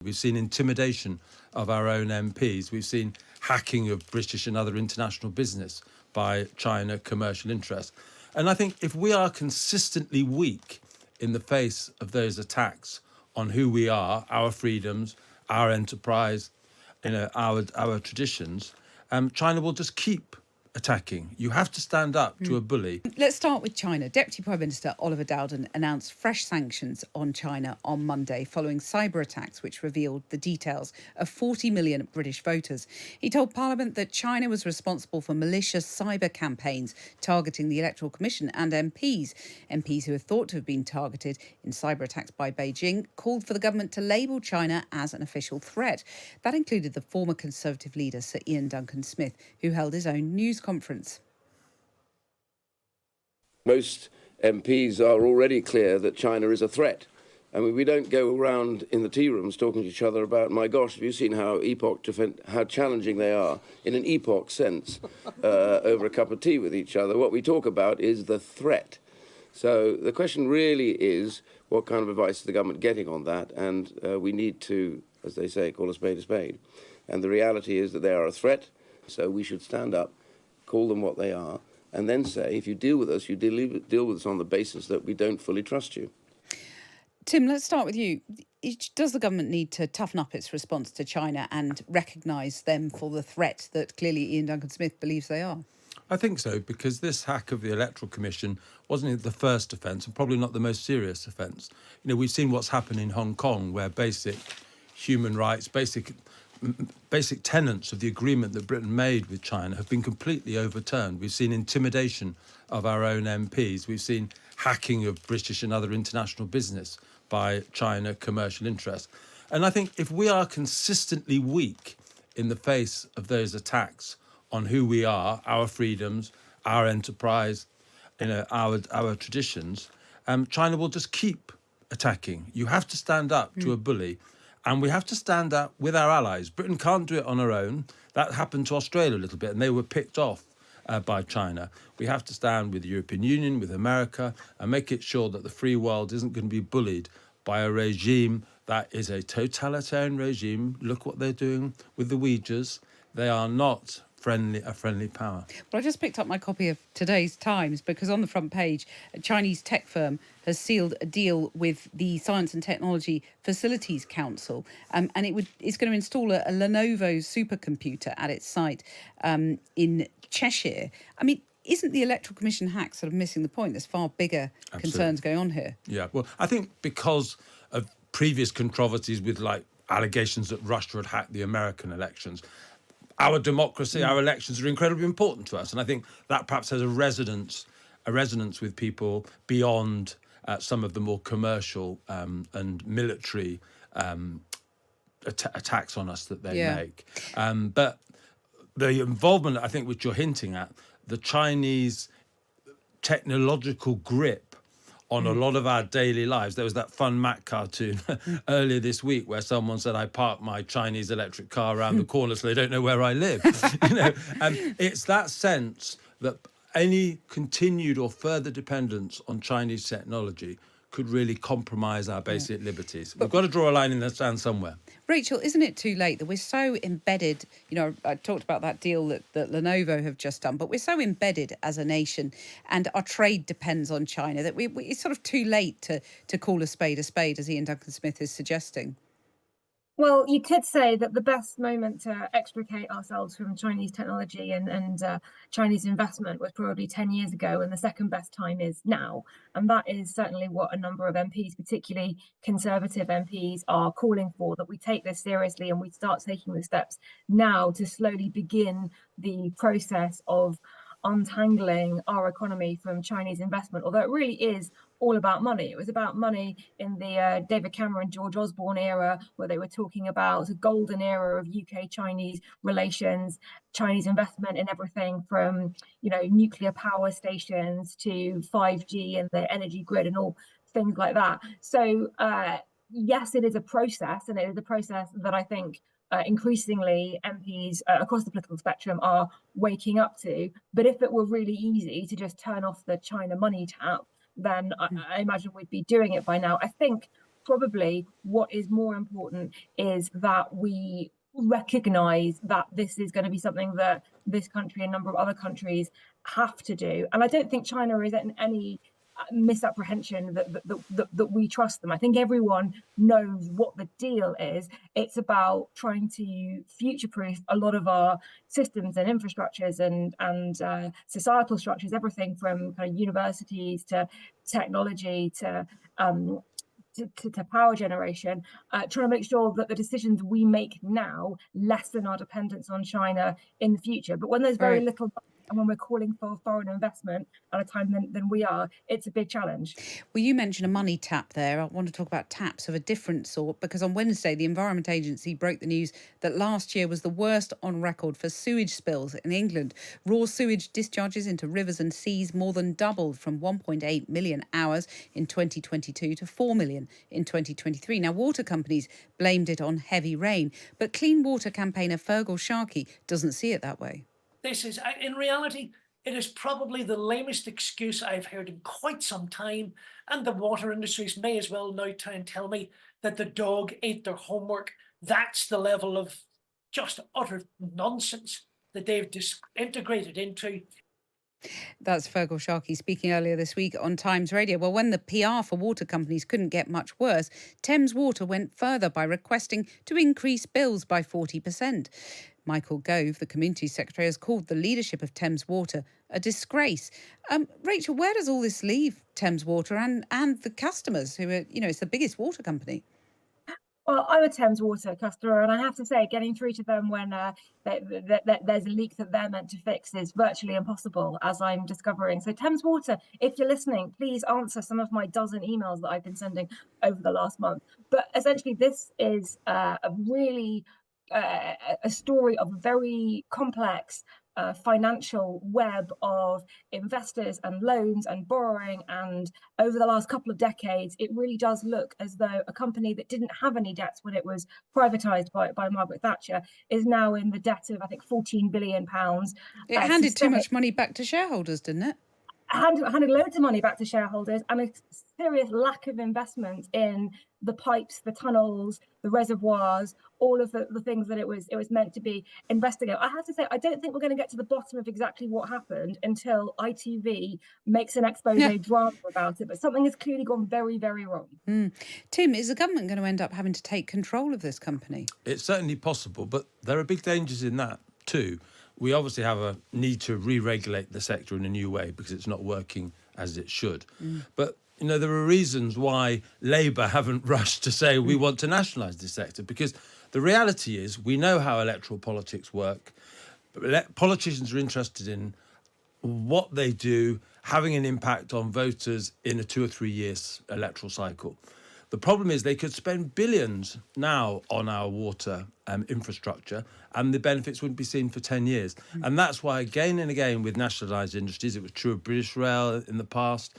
We've seen intimidation of our own MPs. We've seen hacking of British and other international business by China commercial interests. And I think if we are consistently weak in the face of those attacks on who we are, our freedoms, our enterprise, our traditions, China will just keep attacking. You have to stand up to a bully. Let's start with China. Deputy Prime Minister Oliver Dowden announced fresh sanctions on China on Monday following cyber attacks which revealed the details of 40 million British voters. He told Parliament that China was responsible for malicious cyber campaigns targeting the Electoral Commission and MPs. MPs who are thought to have been targeted in cyber attacks by Beijing called for the government to label China as an official threat. That included the former Conservative leader, Sir Ian Duncan-Smith, who held his own news conference. Most MPs are already clear that China is a threat. I mean, we don't go around in the tea rooms talking to each other about, my gosh, have you seen how how challenging they are in an epoch sense over a cup of tea with each other? What we talk about is the threat. So the question really is, what kind of advice is the government getting on that? And we need to, as they say, call a spade a spade. And the reality is that they are a threat, so we should stand up, call them what they are, and then say, if you deal with us, you deal with us on the basis that we don't fully trust you. Tim, let's start with you. Does the government need to toughen up its response to China and recognise them for the threat that clearly Ian Duncan-Smith believes they are? I think so, because this hack of the Electoral Commission wasn't the first offence and probably not the most serious offence. You know, we've seen what's happened in Hong Kong, where basic human rights, basic tenets of the agreement that Britain made with China have been completely overturned. We've seen intimidation of our own MPs. We've seen hacking of British and other international business by China commercial interests. And I think if we are consistently weak in the face of those attacks on who we are, our freedoms, our enterprise, our traditions, China will just keep attacking. You have to stand up to a bully. And we have to stand up with our allies. Britain can't do it on her own. That happened to Australia a little bit, and they were picked off by China. We have to stand with the European Union, with America, and make it sure that the free world isn't going to be bullied by a regime that is a totalitarian regime. Look what they're doing with the Uyghurs. They are not a friendly power. Well, I just picked up my copy of today's Times because on the front page, a Chinese tech firm has sealed a deal with the Science and Technology Facilities Council, and it's going to install a Lenovo supercomputer at its site in Cheshire. I mean, isn't the Electoral Commission hack sort of missing the point? There's far bigger concerns going on here. Yeah, well, I think because of previous controversies with allegations that Russia had hacked the American elections, our democracy, our elections are incredibly important to us. And I think that perhaps has a resonance with people beyond some of the more commercial and military attacks on us that they make. But the involvement, I think, which you're hinting at, the Chinese technological grip on a lot of our daily lives. There was that fun Mac cartoon earlier this week where someone said, I parked my Chinese electric car around the corner so they don't know where I live. It's that sense that any continued or further dependence on Chinese technology could really compromise our basic liberties. We've got to draw a line in the sand somewhere. Rachel, isn't it too late that we're so embedded? You know, I talked about that deal that Lenovo have just done, but we're so embedded as a nation and our trade depends on China that it's sort of too late to call a spade, as Ian Duncan-Smith is suggesting. Well, you could say that the best moment to extricate ourselves from Chinese technology and Chinese investment was probably 10 years ago, and the second best time is now. And that is certainly what a number of MPs, particularly Conservative MPs, are calling for, that we take this seriously and we start taking the steps now to slowly begin the process of untangling our economy from Chinese investment, although it really is all about money. It was about money in the David Cameron, George Osborne era, where they were talking about the golden era of UK-Chinese relations, Chinese investment in everything from, nuclear power stations to 5G and the energy grid and all things like that. So, yes, it is a process, and it is a process that I think increasingly MPs across the political spectrum are waking up to. But if it were really easy to just turn off the China money tap, then I imagine we'd be doing it by now. I think probably what is more important is that we recognize that this is going to be something that this country and a number of other countries have to do. And I don't think China is in any misapprehension that we trust them. I think everyone knows what the deal is. It's about trying to future-proof a lot of our systems and infrastructures and societal structures, everything from kind of universities to technology to power generation, trying to make sure that the decisions we make now lessen our dependence on China in the future. But when there's very little, and when we're calling for foreign investment at a time than we are, it's a big challenge. Well, you mentioned a money tap there. I want to talk about taps of a different sort, because on Wednesday, the Environment Agency broke the news that last year was the worst on record for sewage spills in England. Raw sewage discharges into rivers and seas more than doubled from 1.8 million hours in 2022 to 4 million in 2023. Now, water companies blamed it on heavy rain, but Clean Water campaigner Fergal Sharkey doesn't see it that way. This is, in reality, it is probably the lamest excuse I've heard in quite some time, and the water industries may as well now try and tell me that the dog ate their homework. That's the level of just utter nonsense that they've integrated into. That's Fergal Sharkey speaking earlier this week on Times Radio. Well, when the PR for water companies couldn't get much worse, Thames Water went further by requesting to increase bills by 40%. Michael Gove, the Community Secretary, has called the leadership of Thames Water a disgrace. Rachel, where does all this leave Thames Water and the customers who are, it's the biggest water company? Well, I'm a Thames Water customer, and I have to say, getting through to them when there's a leak that they're meant to fix is virtually impossible, as I'm discovering. So Thames Water, if you're listening, please answer some of my dozen emails that I've been sending over the last month. But essentially, this is a really a story of a very complex financial web of investors and loans and borrowing, and over the last couple of decades it really does look as though a company that didn't have any debts when it was privatized by Margaret Thatcher is now in the debt of, I think, £14 billion. It handed too much money back to shareholders, didn't it? Handed loads of money back to shareholders, and a serious lack of investment in the pipes, the tunnels, the reservoirs, all of the things that it was meant to be investing in. I have to say, I don't think we're going to get to the bottom of exactly what happened until ITV makes an expose drama about it. But something has clearly gone very, very wrong. Tim, is the government going to end up having to take control of this company? It's certainly possible, but there are big dangers in that too. We obviously have a need to re-regulate the sector in a new way because it's not working as it should. But there are reasons why Labour haven't rushed to say we want to nationalise this sector, because the reality is we know how electoral politics work. Politicians are interested in what they do having an impact on voters in a 2 or 3 years electoral cycle. The problem is they could spend billions now on our water infrastructure and the benefits wouldn't be seen for 10 years. And that's why again and again with nationalised industries, it was true of British Rail in the past,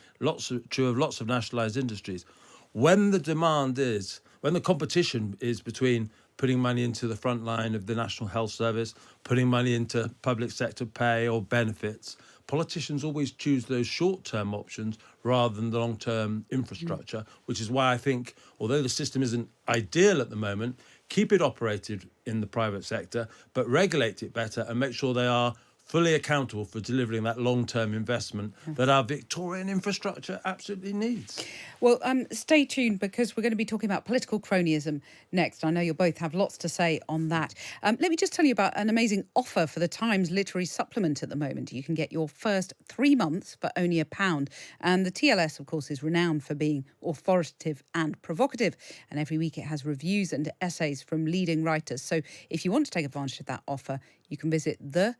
true of lots of nationalised industries. When the competition is between putting money into the front line of the National Health Service, putting money into public sector pay or benefits, politicians always choose those short-term options rather than the long-term infrastructure, which is why I think, although the system isn't ideal at the moment, keep it operated in the private sector, but regulate it better and make sure they are fully accountable for delivering that long-term investment that our Victorian infrastructure absolutely needs. Well, stay tuned, because we're going to be talking about political cronyism next. I know you'll both have lots to say on that. Let me just tell you about an amazing offer for the Times Literary Supplement at the moment. You can get your first 3 months for only £1. And the TLS, of course, is renowned for being authoritative and provocative. And every week it has reviews and essays from leading writers. So if you want to take advantage of that offer, you can visit the-tls.co.uk.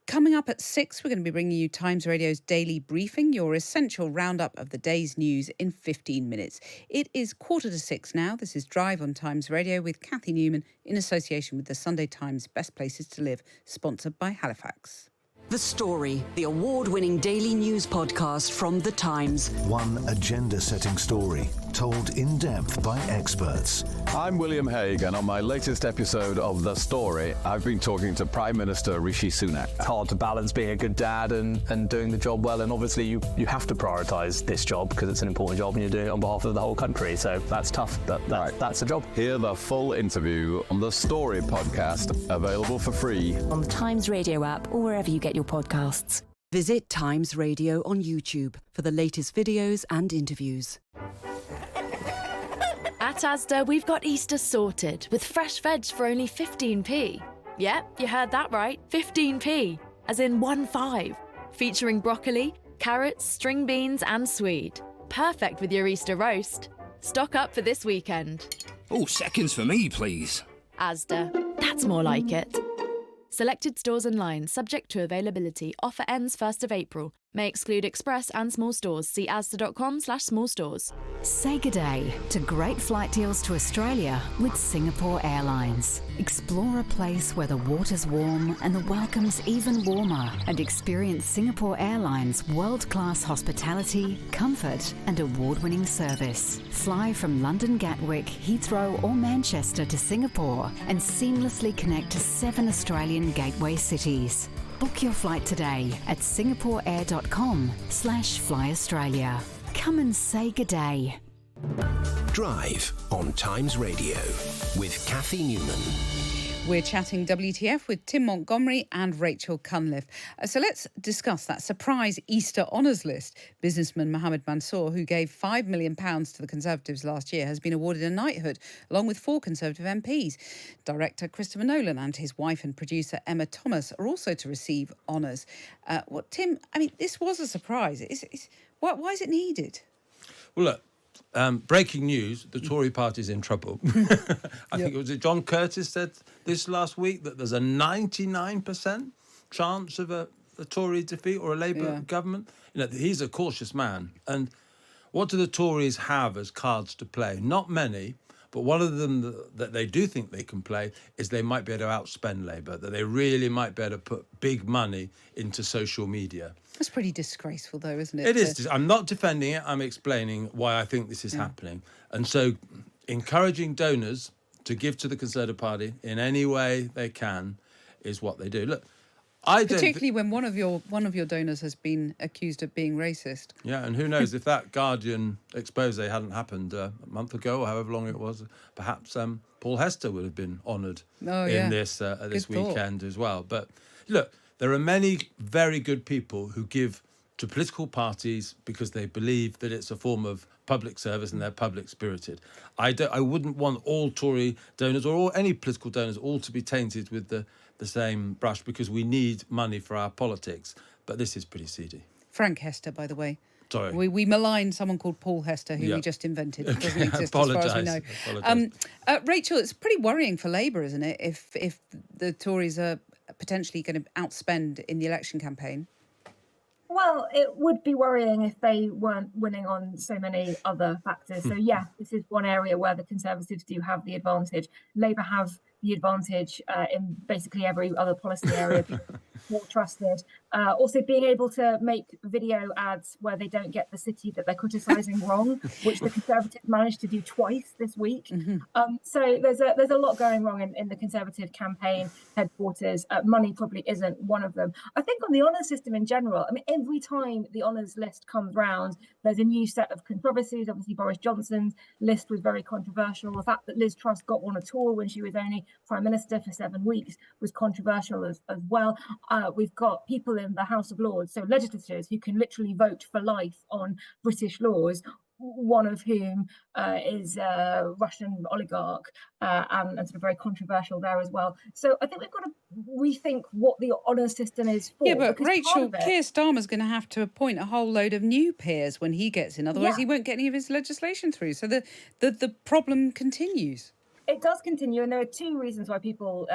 Coming up at 6, we're going to be bringing you Times Radio's Daily Briefing, your essential roundup of the day's news in 15 minutes. It is 5:45 now. This is Drive on Times Radio with Kathy Newman in association with the Sunday Times Best Places to Live, sponsored by Halifax. The Story, the award-winning daily news podcast from The Times. One agenda-setting story, told in depth by experts. I'm William Hague, and on my latest episode of The Story, I've been talking to Prime Minister Rishi Sunak. It's hard to balance being a good dad and doing the job well, and obviously you have to prioritise this job because it's an important job and you're doing it on behalf of the whole country, so that's tough, but that's the job. Hear the full interview on The Story podcast, available for free on the Times Radio app or wherever you get your podcasts. Visit Times Radio on YouTube for the latest videos and interviews. At Asda, we've got Easter sorted with fresh veg for only 15p. Yep, you heard that right, 15p, as in 1-5. Featuring broccoli, carrots, string beans and swede. Perfect with your Easter roast. Stock up for this weekend. Oh, seconds for me, please. Asda, that's more like it. Selected stores online, subject to availability. Offer ends 1st of April. May exclude express and small stores. See asda.com/small stores. Say good day to great flight deals to Australia with Singapore Airlines. Explore a place where the water's warm and the welcome's even warmer, and experience Singapore Airlines' world-class hospitality, comfort and award-winning service. Fly from London Gatwick, Heathrow or Manchester to Singapore and seamlessly connect to 7 Australian gateway cities. Book your flight today at singaporeair.com/fly Australia. Come and say good day. Drive on Times Radio with Kathy Newman. We're chatting WTF with Tim Montgomerie and Rachel Cunliffe. So let's discuss that surprise Easter honours list. Businessman Mohammed Mansour, who gave £5 million to the Conservatives last year, has been awarded a knighthood, along with 4 Conservative MPs. Director Christopher Nolan and his wife and producer Emma Thomas are also to receive honours. Tim, I mean, this was a surprise. Why is it needed? Well, look. Breaking news, the Tory party's in trouble. I think it was John Curtis said this last week that there's a 99% chance of a Tory defeat or a Labour government. You know, he's a cautious man. And what do the Tories have as cards to play? Not many, but one of them that they do think they can play is they might be able to outspend Labour, that they really might be able to put big money into social media. That's pretty disgraceful, though, isn't it? It is. I'm not defending it. I'm explaining why I think this is happening. And so encouraging donors to give to the Conservative Party in any way they can is what they do. Look, particularly when one of your donors has been accused of being racist. Yeah, and who knows, if that Guardian expose hadn't happened a month ago or however long it was, perhaps Paul Hester would have been honoured in this weekend as well. But look, there are many very good people who give to political parties because they believe that it's a form of public service and they're public spirited. I wouldn't want all Tory donors or any political donors all to be tainted with the same brush, because we need money for our politics. But this is pretty seedy. Frank Hester, by the way. Sorry. We maligned someone called Paul Hester, who we just invented. It doesn't exist as far as we know. Rachel, it's pretty worrying for Labour, isn't it, if the Tories are potentially going to outspend in the election campaign? Well, it would be worrying if they weren't winning on so many other factors. So, yeah, this is one area where the Conservatives do have the advantage. Labour have the advantage in basically every other policy area, more trusted. Also being able to make video ads where they don't get the city that they're criticising wrong, which the Conservatives managed to do twice this week. So there's a lot going wrong in the Conservative campaign headquarters. Money probably isn't one of them. I think on the honours system in general, I mean, every time the honours list comes round, there's a new set of controversies. Obviously, Boris Johnson's list was very controversial. The fact that Liz Truss got one at all when she was only Prime Minister for 7 weeks was controversial as well. We've got people in the House of Lords, so legislators who can literally vote for life on British laws, one of whom is a Russian oligarch and sort of very controversial there as well. So I think we've got to rethink what the honours system is for. Yeah, but Rachel, Keir Starmer's going to have to appoint a whole load of new peers when he gets in. Otherwise, he won't get any of his legislation through. So the problem continues. It does continue, and there are 2 reasons why people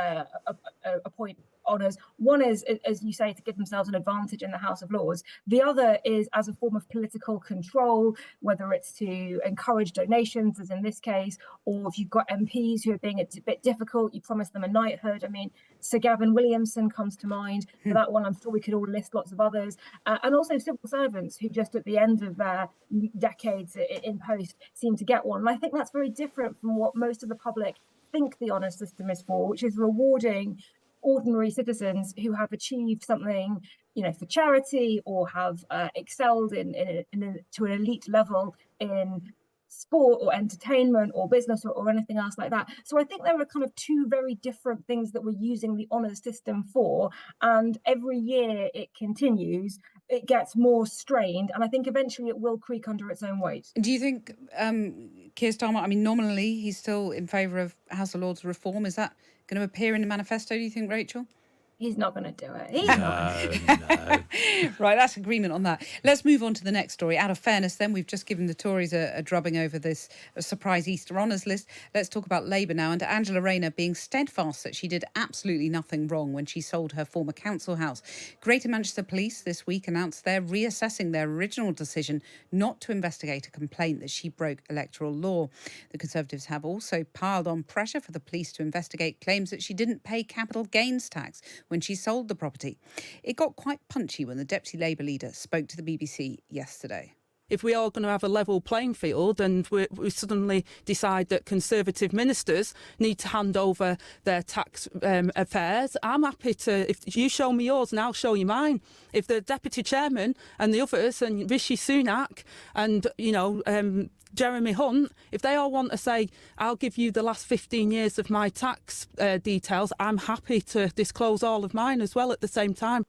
appoint honours. One is, as you say, to give themselves an advantage in the House of Lords. The other is as a form of political control, whether it's to encourage donations, as in this case, or if you've got MPs who are being a bit difficult, you promise them a knighthood. I mean, Sir Gavin Williamson comes to mind for that one. I'm sure we could all list lots of others. And also civil servants who just at the end of their decades in post seem to get one. And I think that's very different from what most of the public think the honours system is for, which is rewarding ordinary citizens who have achieved something, for charity or have excelled to an elite level in sport or entertainment or business or anything else like that. So I think there are kind of two very different things that we're using the honours system for, and every year it continues, it gets more strained, and I think eventually it will creak under its own weight. Do you think Keir Starmer, I mean, nominally he's still in favour of House of Lords reform, is that going to appear in the manifesto, do you think, Rachel? He's not going to do it. No. Right, that's agreement on that. Let's move on to the next story. Out of fairness, then, we've just given the Tories a drubbing over this surprise Easter honours list. Let's talk about Labour now, and Angela Rayner being steadfast that she did absolutely nothing wrong when she sold her former council house. Greater Manchester Police this week announced they're reassessing their original decision not to investigate a complaint that she broke electoral law. The Conservatives have also piled on pressure for the police to investigate claims that she didn't pay capital gains tax when she sold the property. It got quite punchy when the Deputy Labour leader spoke to the BBC yesterday. If we are going to have a level playing field and we suddenly decide that Conservative ministers need to hand over their tax affairs, I'm happy to, if you show me yours and I'll show you mine. If the Deputy Chairman and the others and Rishi Sunak and, Jeremy Hunt, if they all want to say, I'll give you the last 15 years of my tax details, I'm happy to disclose all of mine as well at the same time.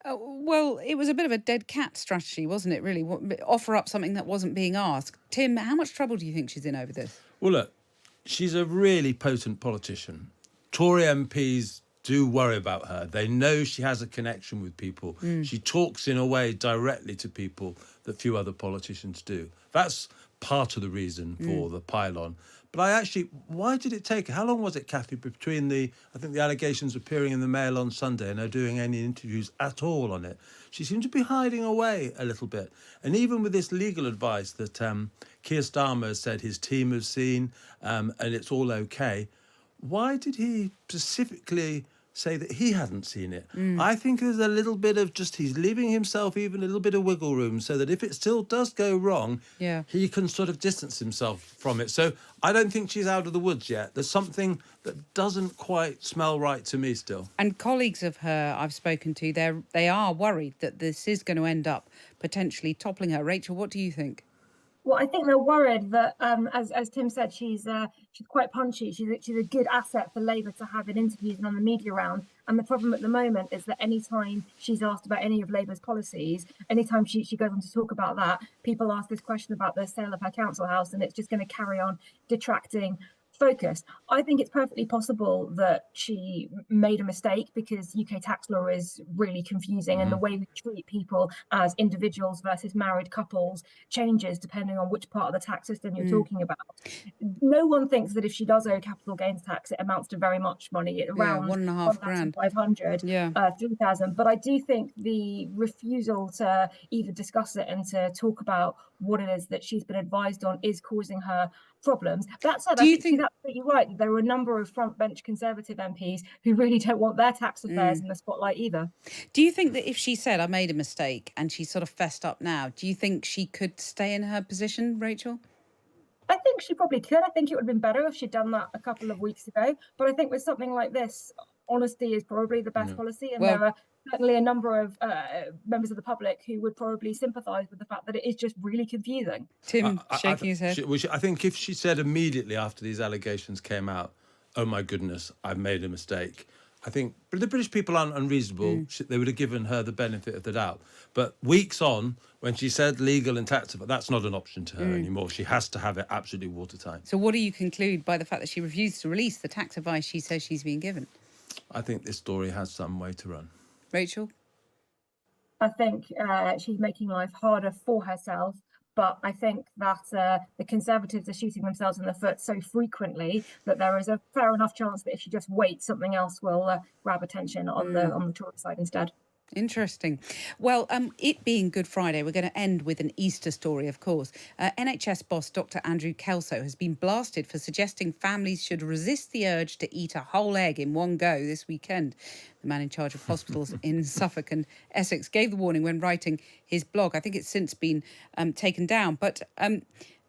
Well, it was a bit of a dead cat strategy, wasn't it, really? Offer up something that wasn't being asked. Tim, how much trouble do you think she's in over this? Well, look, she's a really potent politician. Tory MPs do worry about her. They know she has a connection with people. She talks in a way directly to people that few other politicians do. That's part of the reason for the pylon. But why did it take her? How long was it, Kathy, between the allegations appearing in the Mail on Sunday and her doing any interviews at all on it? She seemed to be hiding away a little bit. And even with this legal advice that Keir Starmer said his team has seen and it's all okay, why did he specifically say that he hadn't seen it? I think there's a little bit of he's leaving himself even a little bit of wiggle room so that if it still does go wrong, he can sort of distance himself from it. So I don't think she's out of the woods yet. There's something that doesn't quite smell right to me still. And colleagues of her I've spoken to, they are worried that this is going to end up potentially toppling her. Rachel, what do you think? Well, I think they're worried that, as Tim said, she's quite punchy. She's a good asset for Labour to have in interviews and on the media round. And the problem at the moment is that any time she's asked about any of Labour's policies, anytime she goes on to talk about that, people ask this question about the sale of her council house, and it's just going to carry on detracting focus. I think it's perfectly possible that she made a mistake because UK tax law is really confusing and the way we treat people as individuals versus married couples changes depending on which part of the tax system you're talking about. No one thinks that if she does owe capital gains tax, it amounts to very much money, around $1,500, 3,000. But I do think the refusal to even discuss it and to talk about what it is that she's been advised on is causing her problems. That said, I think she's absolutely right. There are a number of frontbench Conservative MPs who really don't want their tax affairs in the spotlight either. Do you think that if she said, I made a mistake, and she's sort of fessed up now, do you think she could stay in her position, Rachel? I think she probably could. I think it would have been better if she'd done that a couple of weeks ago. But I think with something like this, honesty is probably the best policy. And there are certainly a number of members of the public who would probably sympathise with the fact that it is just really confusing. Tim shaking his head. I think if she said immediately after these allegations came out, oh my goodness, I've made a mistake, I think the British people aren't unreasonable. They would have given her the benefit of the doubt. But weeks on, when she said legal and tax, that's not an option to her anymore. She has to have it absolutely watertight. So what do you conclude by the fact that she refused to release the tax advice she says she's been given? I think this story has some way to run. Rachel? I think she's making life harder for herself But I think that the Conservatives are shooting themselves in the foot so frequently that there is a fair enough chance that if you just wait, something else will grab attention on the Tory side instead. Interesting. Well, it being Good Friday, we're going to end with an Easter story, of course. NHS boss Dr. Andrew Kelso has been blasted for suggesting families should resist the urge to eat a whole egg in one go this weekend. The man in charge of hospitals in Suffolk and Essex gave the warning when writing his blog. I think it's since been taken down. But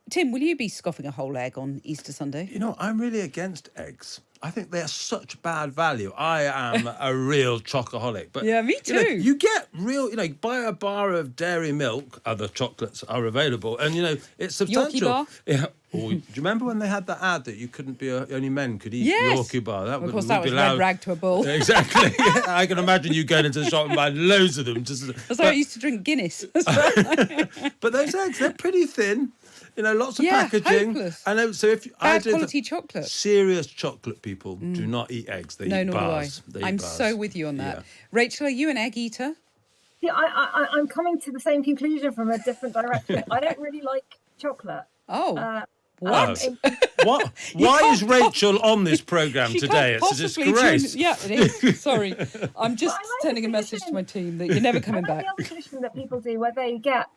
Tim, will you be scoffing a whole egg on Easter Sunday? You know, I'm really against eggs. I think they're such bad value. I am a real chocoholic. But yeah, me too. You get real, buy a bar of dairy milk, other chocolates are available, and, it's substantial. Yorkie bar? Yeah. Or, do you remember when they had that ad that you couldn't be, only men could eat Yorkie bar? That of course, that was red rag to a bull. Exactly. Yeah, I can imagine you going into the shop and buying loads of them. I used to drink Guinness. But those eggs, they're pretty thin. Lots of packaging. Hopeless. I know. So if bad quality chocolate, serious chocolate people do not eat eggs. They eat bars. I'm so with you on that. Yeah. Rachel, are you an egg eater? Yeah, I'm coming to the same conclusion from a different direction. I don't really like chocolate. Oh. What? What? Why is Rachel on this programme today? It's a disgrace. Yeah, it is. Sorry. I'm just sending a message to my team that you're never coming back. The other tradition that people do where they get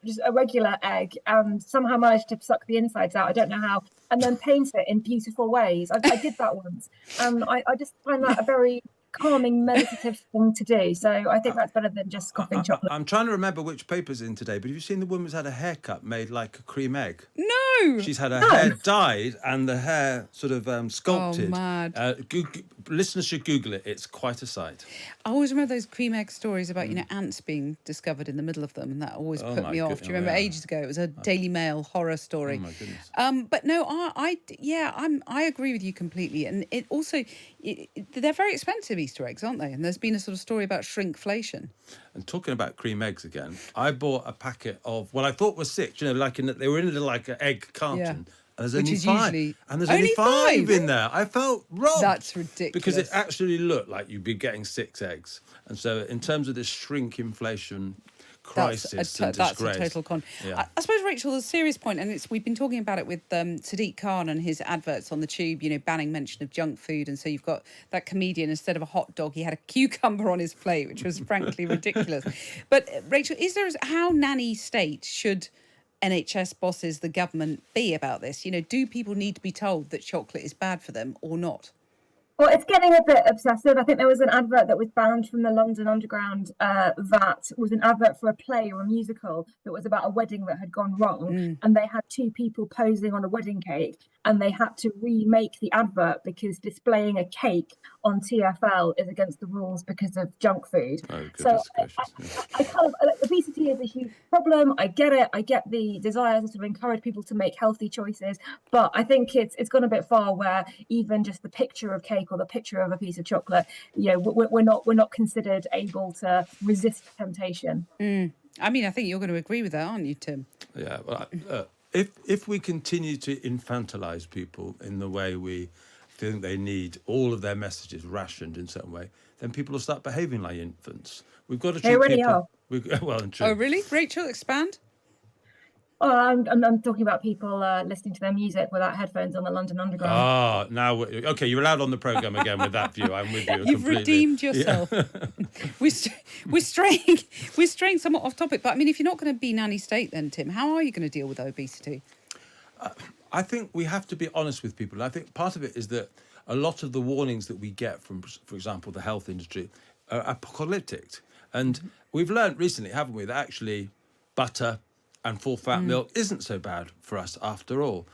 just a regular egg and somehow manage to suck the insides out, I don't know how, and then paint it in beautiful ways. I did that once. I just find that a very calming, meditative thing to do. So I think that's better than just scoffing chocolate. I'm trying to remember which paper's in today, but have you seen the woman who's had a haircut made like a cream egg? No! She's had her hair dyed and the hair sort of sculpted. Oh, mad. Listeners should Google it. It's quite a sight. I always remember those cream egg stories about, ants being discovered in the middle of them, and that always put me off. Do you remember ages ago? It was a Daily Mail horror story. Oh, my goodness. But no, I agree with you completely. And it also, they're very expensive, Easter eggs, aren't they? And there's been a sort of story about shrinkflation. And talking about cream eggs again, I bought a packet of what I thought was 6. They were in a little egg carton. Yeah. And there's only 5. And there's only 5 in there. I felt robbed. That's ridiculous. Because it actually looked like you'd be getting 6 eggs. And so in terms of this shrinkflation crisis and disgrace. That's a total con. Yeah. I suppose, Rachel, the serious point, and we've been talking about it with Sadiq Khan and his adverts on the tube, banning mention of junk food. And so you've got that comedian, instead of a hot dog, he had a cucumber on his plate, which was frankly ridiculous. But Rachel, how nanny state should NHS bosses, the government, be about this? Do people need to be told that chocolate is bad for them or not? Well, it's getting a bit obsessive. I think there was an advert that was banned from the London Underground that was an advert for a play or a musical that was about a wedding that had gone wrong. And they had 2 people posing on a wedding cake, and they had to remake the advert because displaying a cake on TfL is against the rules because of junk food. Oh, so I kind of, obesity is a huge problem. I get it. I get the desire to encourage people to make healthy choices, but I think it's gone a bit far where even just the picture of cake or the picture of a piece of chocolate, we're not considered able to resist temptation. I mean, I think you're going to agree with that, aren't you, Tim? Yeah. Well, if we continue to infantilise people in the way we think they need all of their messages rationed in some way, then people will start behaving like infants. We've got to treat people. True. Oh, really? Rachel, expand. Oh, I'm talking about people listening to their music without headphones on the London Underground. Ah, now okay, you're allowed on the programme again with that view. I'm with you. You've completely. Redeemed yourself. Yeah. we're straying somewhat off topic, but I mean, if you're not going to be nanny state, then Tim, how are you going to deal with obesity? I think we have to be honest with people. I think part of it is that a lot of the warnings that we get from, for example, the health industry are apocalyptic, and we've learned recently, haven't we, that actually butter and full fat milk isn't so bad for us after all.